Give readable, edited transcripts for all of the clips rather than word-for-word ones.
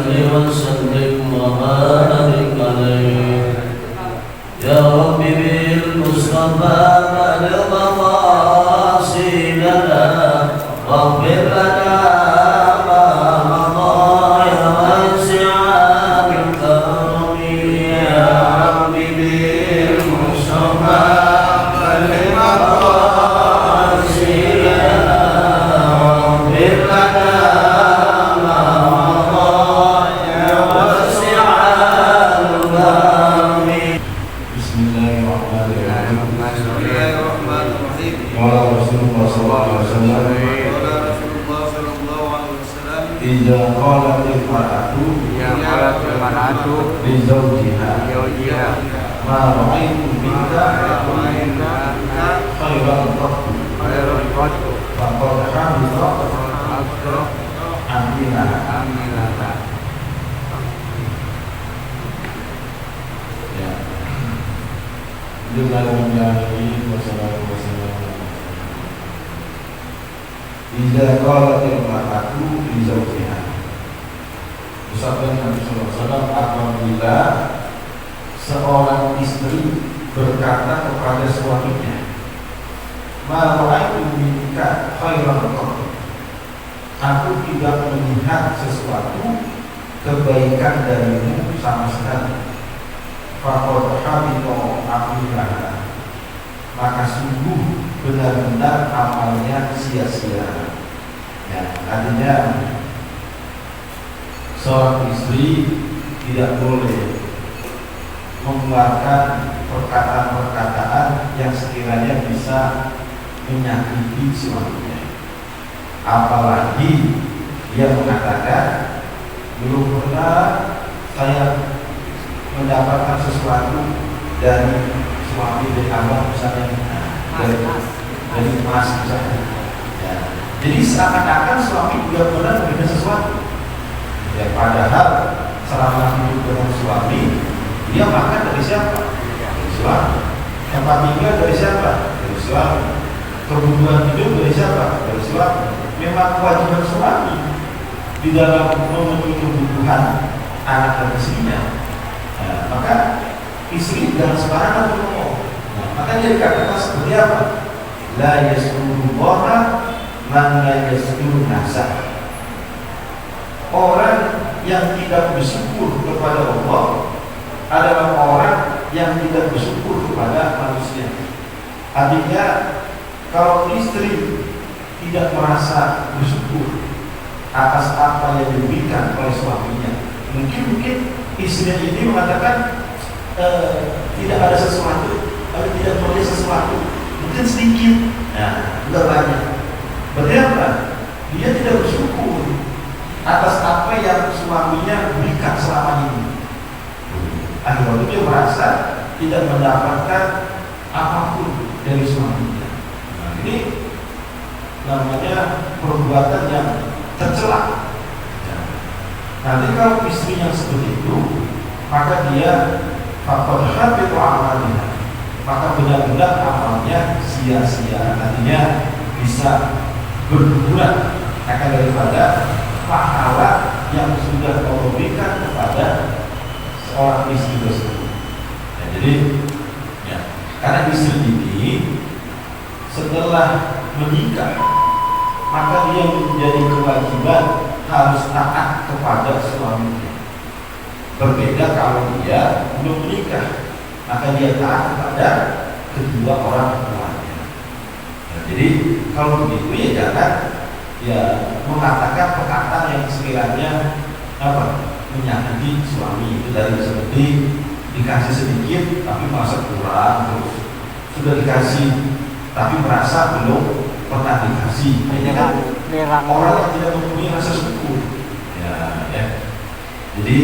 وسلم وبارك عليه يا رب بالمصطفى بلغ مقاصدنا واغفر لنا ما مضى يا واسع الكرم يا رب بالمصطفى بلغ مقاصدنا واغفر لنا Iza qalatil mar'atu li zawjiha ma ra'aytu minka khairan qattu faqad hamidta amilata. Ya. Dengan menjalani masalah-masalah Iza qalatil mar'atu li zawjiha. Sabda Nabi sallallahu alaihi wasallam, apabila seorang istri berkata kepada suaminya, ma ra'aitu minka khairan qat. Aku tidak melihat sesuatu kebaikan darimu sama sekali. Faqad habita amaluha. Maka sungguh benar-benar amalnya sia-sia. Ya, artinya seorang istri tidak boleh mengeluarkan perkataan-perkataan yang sekiranya bisa menyakiti suaminya. Apalagi dia mengatakan, belum pernah saya mendapatkan sesuatu dari suami dari Allah, misalnya dari emas misalnya. Ya. Jadi seakan-akan suami tidak pernah memberikan sesuatu. Ya, padahal selama hidup dengan suami, dia makan dari siapa? Dari suami. Tempat tinggal dari siapa? Dari suami. Kebutuhan hidup dari siapa? Dari suami. Memang kewajiban suami di dalam memenuhi kebutuhan anak dan istrinya. Nah, maka istri jangan sembarangan ngomong. Nah, maka dia dikatakan seperti apa? La yaskurullaha man la yaskuru nasa. Orang yang tidak bersyukur kepada Allah adalah orang yang tidak bersyukur kepada manusia. Artinya, kalau istri tidak merasa bersyukur atas apa yang diberikan oleh suaminya, mungkin istrinya ini mengatakan tidak ada sesuatu, atau tidak boleh sesuatu, mungkin sedikit, nah, tidak banyak. Berarti apa? Dia tidak bersyukur atas apa yang suaminya berikan selama ini. Akhirnya dia merasa tidak mendapatkan apapun dari suaminya. Nah, ini namanya perbuatan yang tercela. Nanti kalau istrinya seperti itu, maka dia faqad habita amaluha, maka benar-benar amalnya sia-sia. Artinya bisa berguguran akan daripada pahala yang sudah Allah berikan kepada seorang istri tersebut. Nah, jadi, ya, karena istri ini setelah menikah, maka dia menjadi kewajiban harus taat kepada suaminya. Berbeda kalau dia belum menikah, maka dia taat kepada kedua orang tuanya. Nah, jadi kalau begitu ya jangan mengatakan perkataan yang sekiranya menyakiti suami. Itu dari seperti dikasih sedikit tapi merasa kurang, terus sudah dikasih tapi merasa belum pernah dikasih. Ini kan orang yang tidak mempunyai rasa syukur. Ya. Jadi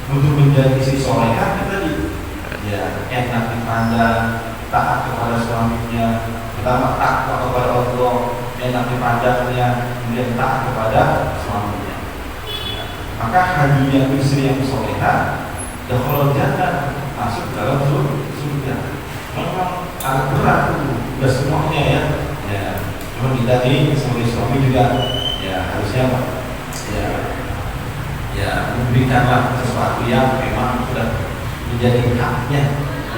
untuk menjadi istri solehah tadi, ya, enak dipandang, taat kepada suaminya, pertama takwa kepada Allah, enak dipandangnya, kemudian taat kepada suaminya. Ya. Maka hadiah istri yang solehah, dakhalul jannah, masuk dalam surga. Memang agak berat itu, udah semuanya ya. Ya, cuma kita nih sebagai suami juga, ya harusnya ya berikanlah sesuatu yang memang sudah menjadi haknya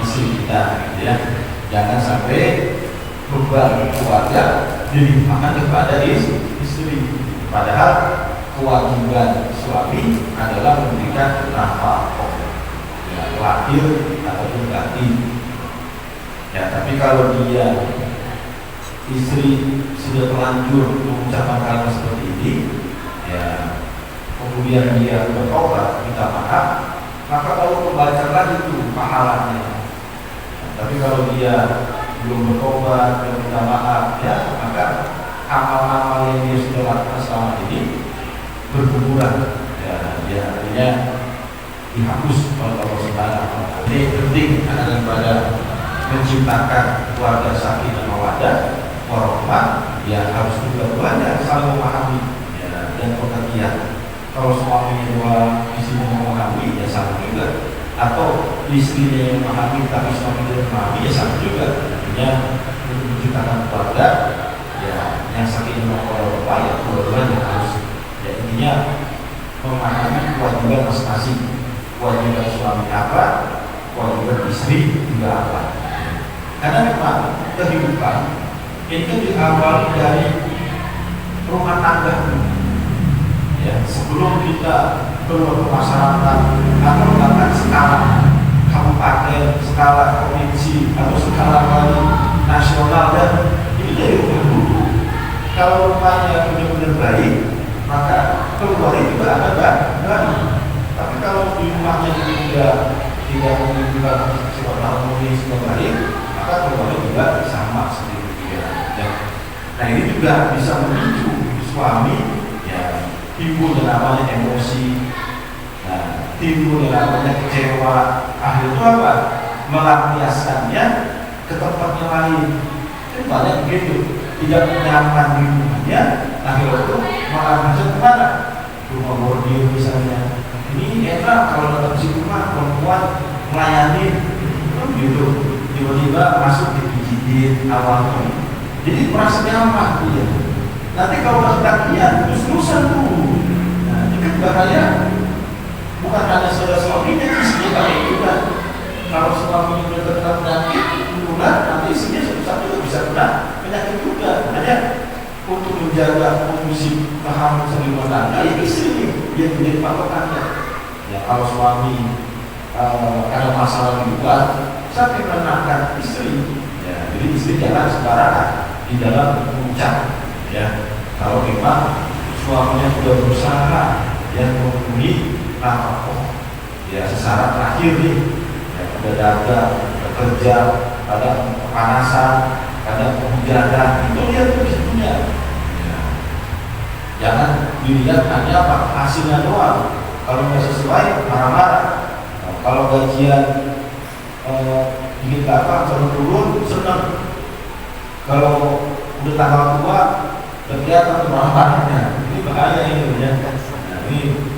istri kita, gitu ya. Jangan sampai beban keluarga dilimpahkan kepada istri, padahal kewajiban suami adalah memberikan nafkah, ya, lahir ataupun batin. Ya, tapi kalau dia istri sudah terlanjur mengucapkan kalimat seperti ini, ya, kemudian dia bertobat minta maaf, maka kalau membaca lagi itu pahalanya. Tapi kalau dia belum bertobat, belum minta maaf, ya, maka amal-amal yang dia sudah lakukan selama ini berguguran, ya, artinya dihapus oleh Allah Subhanahu wa Ta'ala. Ini penting daripada menciptakan keluarga sakinah mawaddah warahmah, ya harus dua-duanya saling memahami, ya, dan pengertian. Kalau suaminya dua, istrinya memahami, ya sama juga. Atau istrinya yang memahami tapi suami tidak memahami, ya sama juga. Artinya untuk menciptakan keluarga, ya, yang sakinah mawaddah, ya dua-duanya harus, ya, intinya memahami kewajiban masing-masing. Kewajiban suami apa, kewajiban istri juga apa. Karena memang kehidupan ini kan diawali dari rumah tangga. Ya, sebelum kita keluar ke masyarakat atau bahkan skala kabupaten, skala provinsi atau skala kali nasional, dan ini dari rumah dulu. Kalau rumahnya benar-benar baik, maka keluar juga akan baik. Tapi kalau di rumahnya tidak menunjukkan sifat harmonis yang baik, maka keluarnya juga sama seperti itu. Ya. Nah, ini juga bisa memicu suami, ya, timbul yang namanya emosi, nah, timbul yang namanya kecewa. Akhirnya apa? Melampiaskannya ke tempat yang lain. Kan banyak begitu, tidak nyaman di rumahnya, akhirnya itu melampiaskan kemana? Rumah bordir misalnya. Ini enak kalau datang si rumah perempuan melayani, gitu. Tiba-tiba masuk dipijitin awalnya, jadi merasa nyaman dia. Nanti kalau ketagihan terus-terusan tuh, nah, ini kan bahaya. Bukan hanya saudara suaminya, istrinya kayak juga. Kalau suaminya berkena penyakit turunan, nanti istrinya suatu juga bisa kena penyakit juga. Makanya untuk menjaga kondisi keharmonisan rumah tangga, ya istri yang menjadi patokannya. Ya, kalau suami ada masalah di luar, siapa yang menenangkan istri? Ya, jadi istri jangan sembarangan di dalam mengucap. Ya, kalau memang suaminya sudah berusaha yang memenuhi nafkah, ya secara terakhir nih, ya, udah dagang, bekerja, ada kepanasan, ada kehujanan, itu lihat tuh disitunya. Ya. Jangan dilihat hanya apa hasilnya doang. Kalau nggak sesuai, marah-marah. Nah, kalau gajian dikit apa, turun, senang. Kalau udah tanggal tua, kelihatan marah-marahnya. Ini bahaya ini, ya. Nah, ini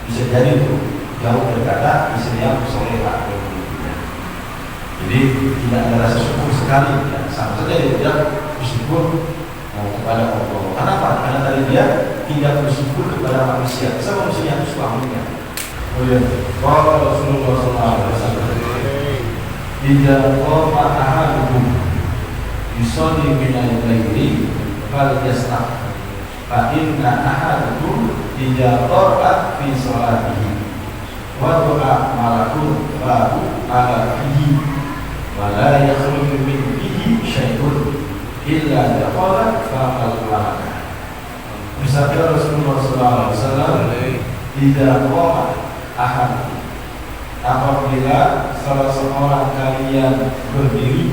bisa jadi tuh jauh dari kata istri yang solehah. Jadi tidak ada rasa syukur sekali. Ya. Sama saja dia tidak bersyukur kepada Allah. Kenapa? Karena tadi dia tidak bersyukur kepada manusia. Sama manusia itu suaminya. Oh ya, kalau Rasulullah SAW tidak qama ahadukum yusalli min al-laili fal yastaq fa inna ahadukum idza qara'a fi salatihi wa du'a malakun babu ala fihi wa la yakhruju min fihi syai'un illa dakhala fa'al malaka. Bersabda Rasulullah SAW, tidak qama ahad, apabila salah seorang kalian berdiri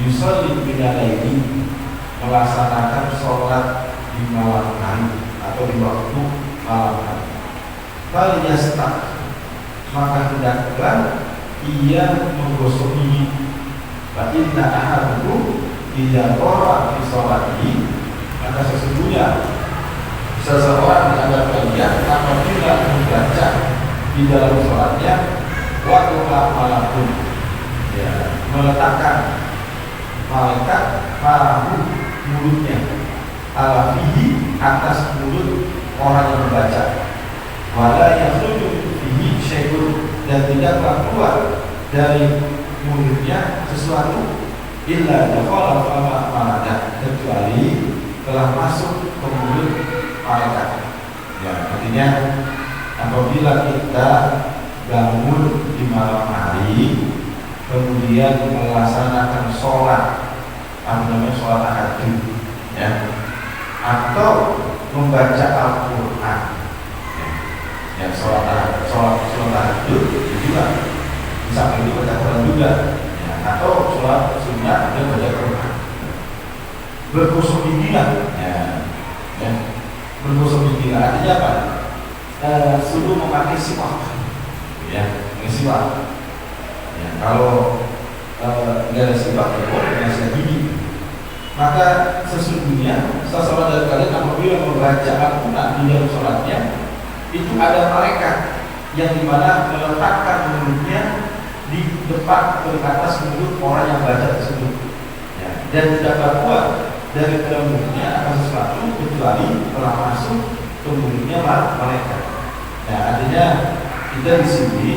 yusalli minal laili, melaksanakan sholat di malam hari atau di waktu malam hari, fal yastaq, maka hendaklah ia menggosok gigi. Fa inna ahadukum idza qara'a fi sholatihi, maka sesungguhnya seseorang di antara kalian apabila membaca di dalam sholatnya waktu malakun, ya, meletakkan malaikat parahu mulutnya ala fihi, atas mulut orang yang membaca, wala yakhruju dan tidaklah keluar dari mulutnya sesuatu illa dakhala fama malaka, kecuali telah masuk ke mulut malaikat. Ya, artinya apabila kita bangun di malam hari kemudian melaksanakan sholat, apa namanya, sholat tahajud, ya, atau membaca Al-Quran, ya, sholat tahajud juga bisa baca Quran juga, ya, atau sholat sunnah dan baca Quran. Berkhusus gigilah, ya, berkhusus gigilah artinya apa? Suruh memakai siwak, ya, memakai siwak. Ya, kalau nggak ada siwak, ya boleh dengan sikat gigi. Maka sesungguhnya seseorang dari kalian apabila membaca Al-Quran di dalam sholatnya, itu ada malaikat yang dimana meletakkan mulutnya di depan atau di atas mulut orang yang baca tersebut, ya, dan tidak keluar dari dalam mulutnya akan sesuatu kecuali telah masuk ke mulutnya malaikat. Nah, artinya kita di sini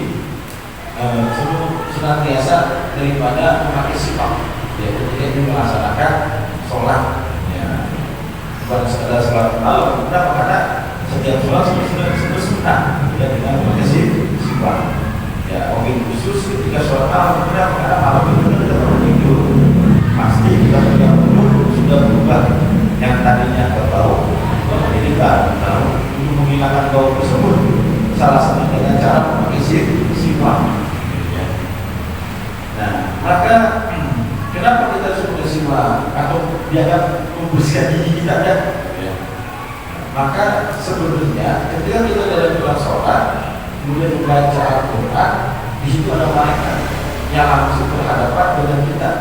senantiasa daripada memakai sifat, ya, ketika ini melaksanakan sholat, ya, bukan sekedar sholat malam. Kenapa? Karena setiap sholat sudah sunnah, ya, dengan memakai sifat. Ya, mungkin khusus ketika sholat malam, kenapa? Karena malam itu kita perlu tidur, pasti kita sudah berubah yang tadinya berbau menjadi bau. Untuk menghilangkan bau tersebut, salah satu dengan cara memakai sifat. Nah, maka kenapa kita harus memakai sifat atau biarkan membersihkan gigi kita, ya? Maka sebenarnya ketika kita dalam sholat kemudian membaca Al-Quran, di situ ada malaikat yang langsung berhadapan dengan kita.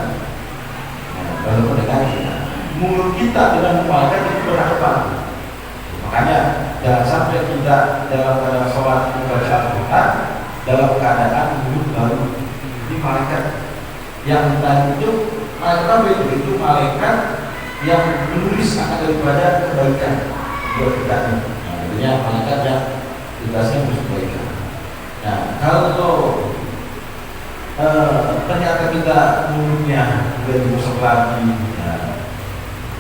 Lalu mendengar kita, mulut kita dengan malaikat itu berhadapan. Makanya jangan sampai kita dalam keadaan sholat membaca Al-Quran dalam keadaan mulut baru. Ini malaikat yang tadi itu malaikat itu malaikat yang menulis akan daripada kebaikan buat kita. Artinya malaikat yang tugasnya untuk kebaikan. Nah, kalau ternyata kita mulutnya sudah dirusak lagi, ya,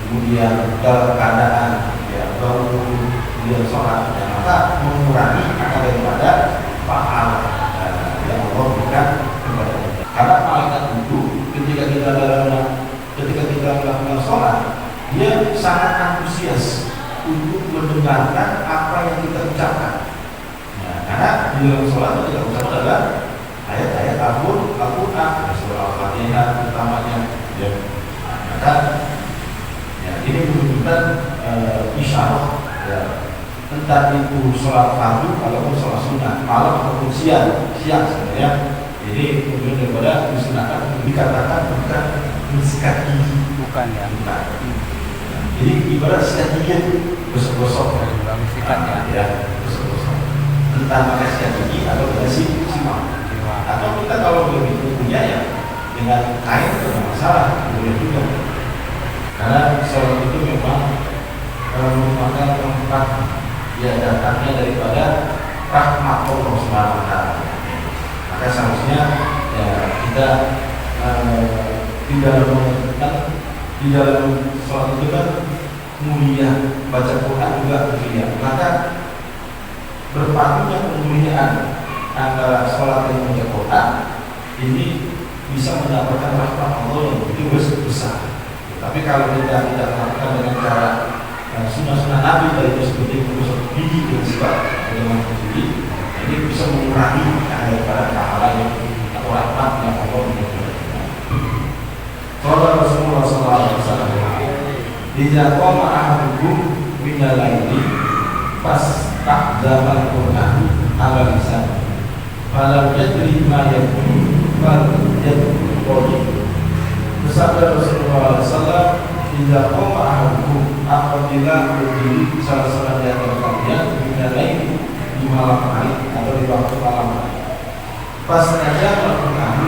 kemudian dalam keadaan, ya, baru kemudian sholat, ya, maka mengurangi akan daripada pahala yang Allah berikan kepada kita. Karena malaikat itu ketika kita melakukan sholat, dia sangat antusias untuk mendengarkan apa yang kita ucapkan. Nah, karena di dalam sholat yang kita ucapkan adalah ayat-ayat Al-Quran, surah Al-Fatihah utamanya, ya. Maka, ya, ini menunjukkan isyarat, ya, entah itu sholat fardu ataupun sholat sunnah, malam ataupun siang sebenarnya. Ini kemudian daripada disunahkan dikatakan bukan mensikat gigi, bukan, ya. Bukan. Jadi ibarat sikat gigi gosok-gosok, ya, gosok-gosok. Entah pakai sikat gigi atau dengan simak. Atau kita kalau lebih punya, ya, dengan kain itu tidak masalah, boleh juga. Karena sholat itu memang merupakan tempat, ya, datangnya daripada rahmat Allah Subhanahu wa Ta'ala. Maka seharusnya, ya, kita di dalam sholat itu kan mulia, baca Quran juga mulia. Maka berpadunya kemuliaan antara sholat dan membaca Quran ini bisa mendapatkan rahmat Allah yang begitu besar. Tapi kalau kita tidak melakukan dengan cara sunnah-sunnah Nabi dari itu seperti menggosok gigi dengan sifat dengan gigi, ini bisa mengurangi daripada pahala yang atau rahmat yang Allah berikan. Qala Rasulullah sallallahu alaihi wasallam, "Idza qama ahadukum minal laili fastahdzama al-Qur'an ala lisan falam yadri ma yaqulu fal yaqulu." Bersabda Rasulullah SAW, "Idza qama ahadukum," apabila berdiri salah seorang di antara kalian minal laili, di malam hari atau di waktu malam hari, fastahdzama al-Qur'an,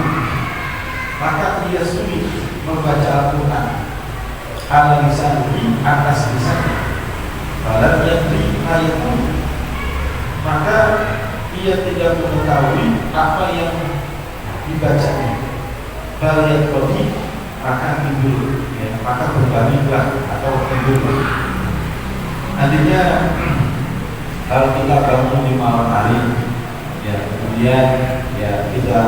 maka dia sunyi membaca Al-Quran ala lisanhi, atas lisannya, falam yadri ma yaqulu, maka dia tidak mengetahui apa yang dibacanya, balik bagi maka tidur, ya, maka berbaliklah atau tidur. Nantinya kalau kita bangun di malam hari, ya kemudian ya kita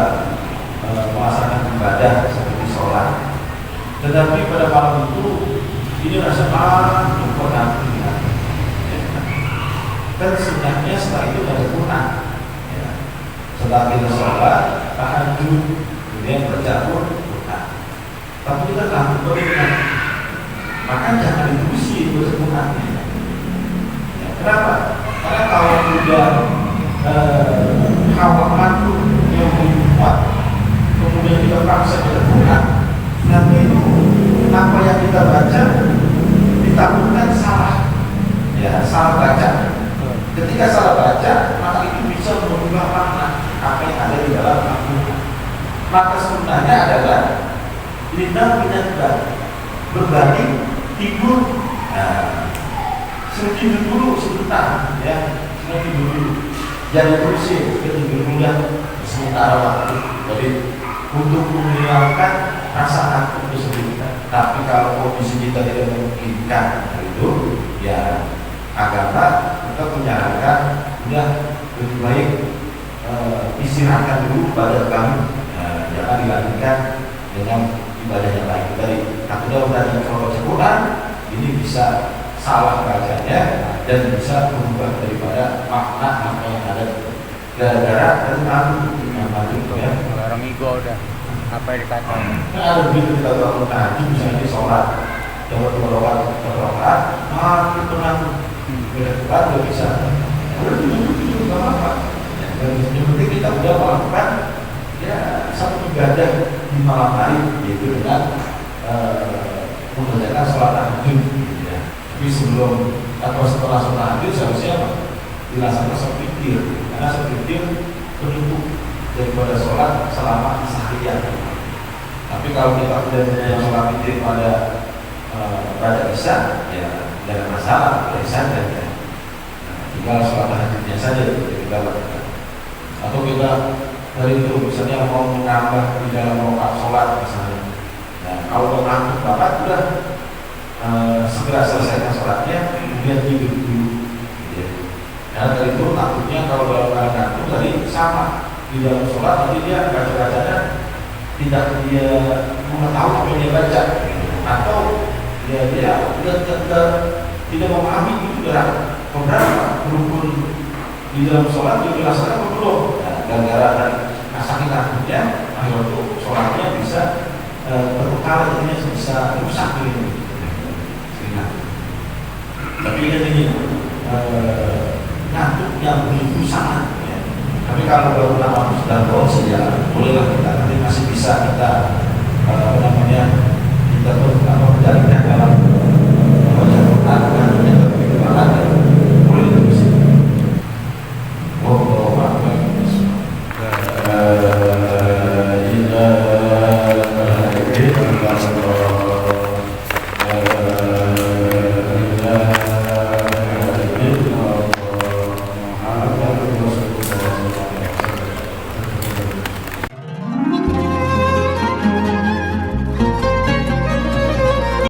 melaksanakan ibadah seperti sholat, tetapi pada malam itu ini rasa kurang ya. Dan sebenarnya setelah itu ada kurang ya. Setelah kita sholat tahajud kemudian berjatuh kurang, tapi kita takut berkurang, maka jangan diusi berkurangnya ya. Kenapa? Karena kalau sudah hawa nafsu yang lebih kuat kemudian kita paksa berkurang, nanti itu apa yang kita baca ditakutkan salah ya, salah baca. Ketika salah baca, maka itu bisa mengubah makna apa yang ada di dalam Al-Quran. Maka sebenarnya adalah lindang binatang berbanding tidur. Nah, tidur dulu sebentar, ya, tidur dulu. Jangan terusin, tidur dulu sementara waktu. Jadi untuk menghilangkan rasa takut itu sendiri. Tapi kalau kondisi kita tidak memungkinkan itu, ya agama kita menyarankan sudah lebih baik istirahatkan dulu pada kamu, jangan dilanjutkan dengan ibadah yang lain. Dari takutnya dari kalau Quran ini bisa salah bacanya dan bisa berubah daripada makna apa yang ada gara-gara dan kamu yang maju ya. Orang ego udah apa yang dikatakan? Nah, ada begitu kita bangun tahajud misalnya di sholat, coba dua rakaat, itu nanti berdebat nggak bisa. Udah tidur nggak apa-apa. Yang penting kita udah melakukan ya satu ibadah di malam hari, yaitu dengan mengerjakan sholat tahajud. Ya. Tapi sebelum atau setelah sholat tahajud seharusnya apa? Dilaksanakan sholat witir, karena sholat witir penutup daripada sholat selama seharian. Tapi kalau kita sudah sholat witir pada isya, ya tidak ada masalah, boleh saja. Ya. Tinggal sholat tahajudnya saja kita lakukan. Atau kita dari itu misalnya mau menambah di dalam rakaat sholat misalnya. Nah, kalau mengantuk bapak sudah segera selesaikan sholatnya, kemudian tidur dulu. Ya. Karena dari itu takutnya kalau dalam keadaan ngantuk tadi sama di dalam sholat nanti dia baca-bacanya tidak dia mengetahui apa yang dia baca, atau dia tidak memahami itu dalam beberapa rukun di dalam sholat yang dilaksanakan belum. Nah, gara-gara dari sakit takutnya, akhirnya itu sholatnya bisa berkala, jadinya bisa rusak ini. Tapi kan ini ngantuk yang begitu sangat. Ya. Tapi kalau baru nama sudah bolos ya bolehlah kita nanti masih bisa kita kita